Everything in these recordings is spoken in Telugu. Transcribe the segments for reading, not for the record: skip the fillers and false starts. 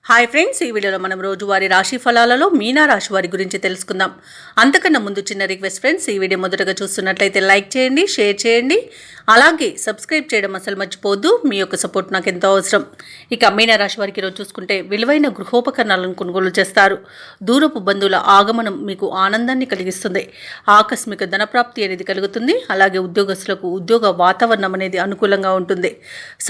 హాయ్ ఫ్రెండ్స్, ఈ వీడియోలో మనం రోజువారీ రాశి ఫలాలలో మీనా రాశి వారి గురించి తెలుసుకుందాం. అంతకన్నా ముందు చిన్న రిక్వెస్ట్ ఫ్రెండ్స్, ఈ వీడియో మొదటగా చూస్తున్నట్లయితే లైక్ చేయండి, షేర్ చేయండి, అలాగే సబ్స్క్రైబ్ చేయడం అసలు మర్చిపోవద్దు. మీ యొక్క సపోర్ట్ నాకు ఎంతో అవసరం. ఇక మీనా రాశి వారికి ఈరోజు చూసుకుంటే విలువైన గృహోపకరణాలను కొనుగోలు చేస్తారు. దూరపు బంధువుల ఆగమనం మీకు ఆనందాన్ని కలిగిస్తుంది. ఆకస్మిక ధనప్రాప్తి అనేది కలుగుతుంది. అలాగే ఉద్యోగస్తులకు ఉద్యోగ వాతావరణం అనేది అనుకూలంగా ఉంటుంది.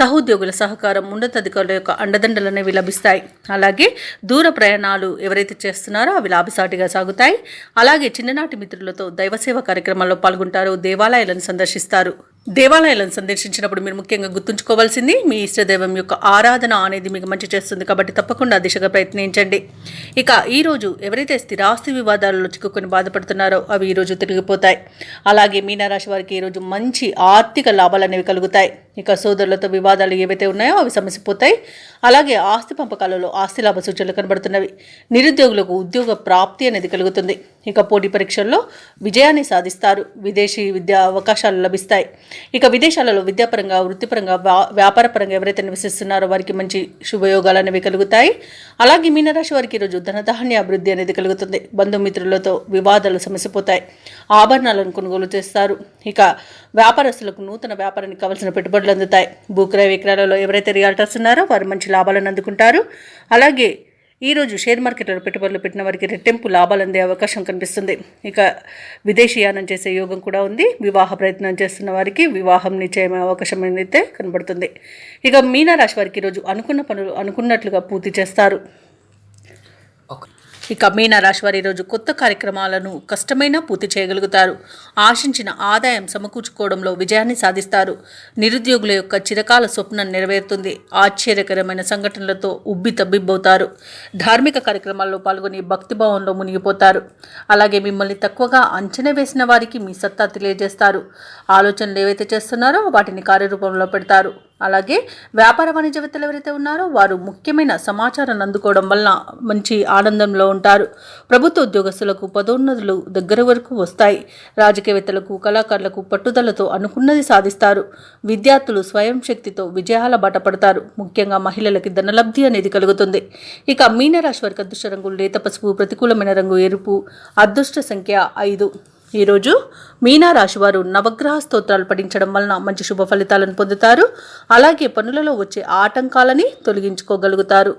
సహోద్యోగుల సహకారం, ఉన్నతాధికారుల యొక్క అండదండలు అనేవి లభిస్తాయి. అలాగే దూర ప్రయాణాలు ఎవరైతే చేస్తున్నారో అవి లాభసాటిగా సాగుతాయి. అలాగే చిన్ననాటి మిత్రులతో దైవసేవ కార్యక్రమాల్లో పాల్గొంటారు. దేవాలయాలను సందర్శిస్తారు. దేవాలయాలను సందర్శించినప్పుడు మీరు ముఖ్యంగా గుర్తుంచుకోవాల్సింది మీ ఇష్టదైవం యొక్క ఆరాధన అనేది మీకు మంచి చేస్తుంది. కాబట్టి తప్పకుండా దిశగా ప్రయత్నించండి. ఇక ఈరోజు ఎవరైతే స్థిరాస్తి వివాదాలలో చిక్కుకొని బాధపడుతున్నారో అవి ఈరోజు తిరిగిపోతాయి. అలాగే మీనరాశి వారికి ఈరోజు మంచి ఆర్థిక లాభాలు అనేవి కలుగుతాయి. ఇక సోదరులతో వివాదాలు ఏవైతే ఉన్నాయో అవి సమసిపోతాయి. అలాగే ఆస్తి పంపకాలలో ఆస్తి లాభ సూచనలు కనబడుతున్నవి. నిరుద్యోగులకు ఉద్యోగ ప్రాప్తి అనేది కలుగుతుంది. ఇక పోటీ పరీక్షల్లో విజయాన్ని సాధిస్తారు. విదేశీ విద్యా అవకాశాలు లభిస్తాయి. ఇక విదేశాలలో విద్యాపరంగా, వృత్తిపరంగా, వ్యాపారపరంగా ఎవరైతే నివసిస్తున్నారో వారికి మంచి శుభయోగాలు అనేవి కలుగుతాయి. అలాగే మీనరాశి వారికి ఈరోజు ధనధాన్య అభివృద్ధి అనేది కలుగుతుంది. బంధుమిత్రులతో వివాదాలు సమసిపోతాయి. ఆభరణాలను కొనుగోలు చేస్తారు. ఇక వ్యాపారస్తులకు నూతన వ్యాపారానికి కావాల్సిన పెట్టుబడులు అందుతాయి. భూక్రయ విక్రయాలలో ఎవరైతే రియాల్టర్స్ ఉన్నారో వారు మంచి లాభాలను అందుకుంటారు. అలాగే ఈరోజు షేర్ మార్కెట్లో పెట్టుబడులు పెట్టిన వారికి రెట్టింపు లాభాలు అందే అవకాశం కనిపిస్తుంది. ఇక విదేశీయానం చేసే యోగం కూడా ఉంది. వివాహ ప్రయత్నం చేస్తున్న వారికి వివాహం నిశ్చయమయ్యే అవకాశం అయితే కనబడుతుంది. ఇక మీనరాశి వారికి ఈరోజు అనుకున్న పనులు అనుకున్నట్లుగా పూర్తి చేస్తారు. ఇక మీనరాశి వారి ఈరోజు కొత్త కార్యక్రమాలను కష్టమైనా పూర్తి చేయగలుగుతారు. ఆశించిన ఆదాయం సమకూర్చుకోవడంలో విజయాన్ని సాధిస్తారు. నిరుద్యోగుల యొక్క చిరకాల స్వప్నం నెరవేరుతుంది. ఆశ్చర్యకరమైన సంఘటనలతో ఉబ్బి తబ్బిబ్బవుతారు. ధార్మిక కార్యక్రమాల్లో పాల్గొని భక్తిభావంలో మునిగిపోతారు. అలాగే మిమ్మల్ని తక్కువగా అంచనా వేసిన వారికి మీ సత్తా తెలియజేస్తారు. ఆలోచనలు ఏవైతే చేస్తున్నారో వాటిని కార్యరూపంలో పెడతారు. అలాగే వ్యాపార వాణిజ్యవేత్తలు ఎవరైతే ఉన్నారో వారు ముఖ్యమైన సమాచారాన్ని అందుకోవడం వలన మంచి ఆనందంలో ఉంటారు. ప్రభుత్వ ఉద్యోగస్తులకు పదోన్నతులు దగ్గర వరకు వస్తాయి. రాజకీయవేత్తలకు, కళాకారులకు పట్టుదలతో అనుకున్నది సాధిస్తారు. విద్యార్థులు స్వయం శక్తితో విజయాల బాట పడతారు. ముఖ్యంగా మహిళలకి ధనలబ్ధి అనేది కలుగుతుంది. ఇక మీనరాశి వారికి అదృష్ట రంగులు లేత పసుపు, ప్రతికూలమైన రంగు ఎరుపు, అదృష్ట సంఖ్య 5. ఈరోజు మీనరాశి వారు నవగ్రహ స్తోత్రాలు పఠించడం వలన మంచి శుభ ఫలితాలను పొందుతారు. అలాగే పనులలో వచ్చే ఆటంకాలని తొలగించుకోగలుగుతారు.